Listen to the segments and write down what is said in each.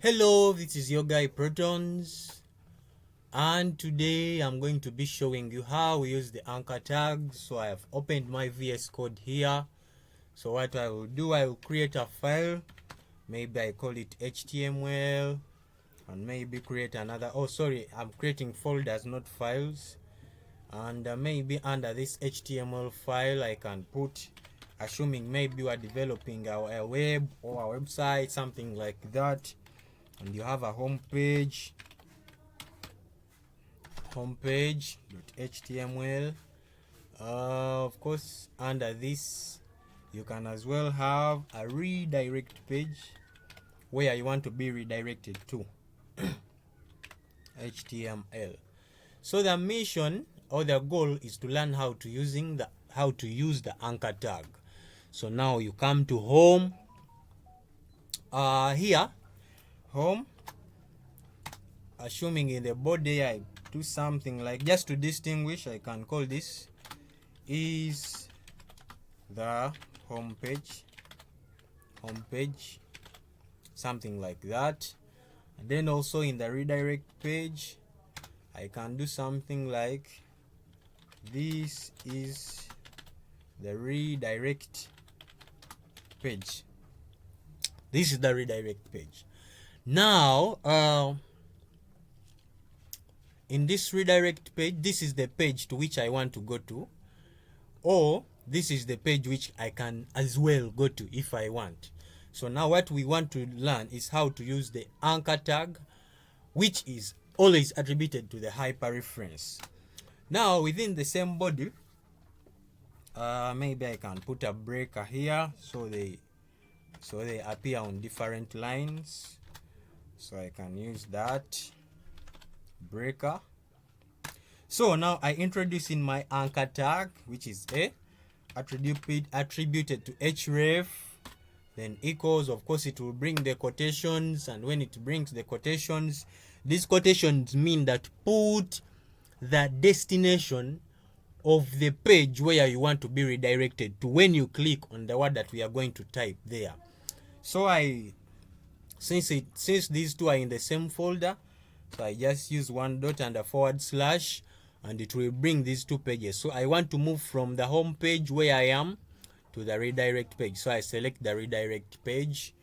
Hello, this is your guy Protons, and today I'm going to be showing you how we use the anchor tag. So I have opened my VS Code here. So what I will do, I will create a file, maybe I call it HTML, and maybe create another, I'm creating folders, not files. And maybe under this HTML file I can put, assuming maybe we are developing a web or a website, something like that. And you have a homepage.html. Of course, under this you can as well have a redirect page where you want to be redirected to HTML. So the mission or the goal is to learn how to use the anchor tag. So now you come to home. Here, home, assuming in the body I do something like, just to distinguish, I can call this is the homepage, something like that. And then also in the redirect page I can do something like, this is the redirect page. This is the redirect page. Now in this redirect page, this is the page to which I want to go to, or this is the page which I can as well go to if I want. So now what we want to learn is how to use the anchor tag, which is always attributed to the hyperreference. Now within the same body, maybe I can put a breaker here, so they appear on different lines. So I can use that breaker. So now I introduce in my anchor tag, which is attributed to href, then equals, of course it will bring the quotations, and when it brings the quotations, these quotations mean that put the destination of the page where you want to be redirected to when you click on the word that we are going to type there. So since these two are in the same folder, so I just use one dot and a forward slash, and it will bring these two pages. So I want to move from the home page where I am to the redirect page. So I select the redirect page,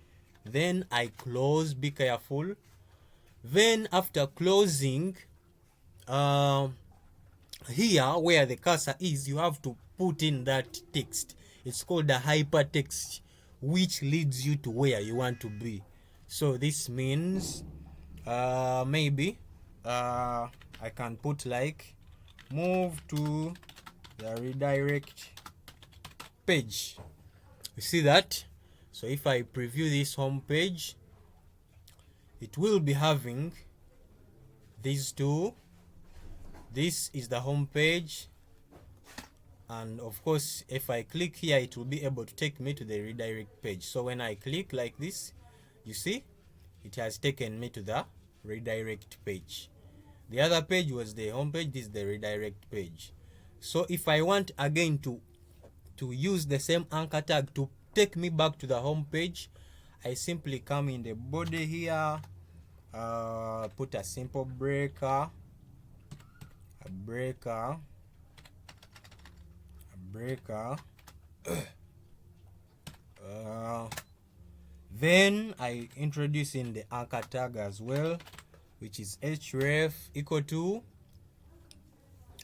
then I close. Be careful. Then after closing, here where the cursor is, you have to put in that text. It's called the hypertext, which leads you to where you want to be. So this means maybe I can put like, move to the redirect page. You see that? So if I preview this home page, it will be having these two. This is the home page, and of course if I click here, it will be able to take me to the redirect page. So when I click like this, you see it has taken me to the redirect page. The other page was the home page, this is the redirect page. So if I want again to use the same anchor tag to take me back to the home page, I simply come in the body here, put a simple breaker, then I introduce in the anchor tag as well, which is href equal to,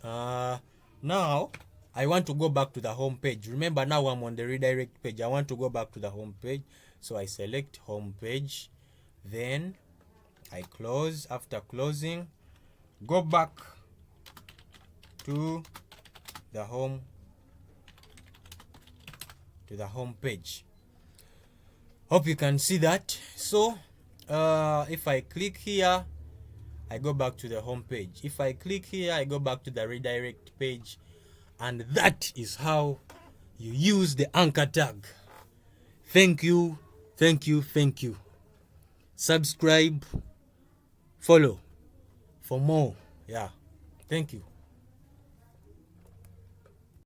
now I want to go back to the home page. Remember, now I'm on the redirect page. I want to go back to the home page, so I select home page, then I close. After closing, go back to the home page. Hope you can see that. So if I click here, I go back to the home page. If I click here, I go back to the redirect page. And that is how you use the anchor tag. Thank you. Subscribe, follow for more. Yeah, thank you.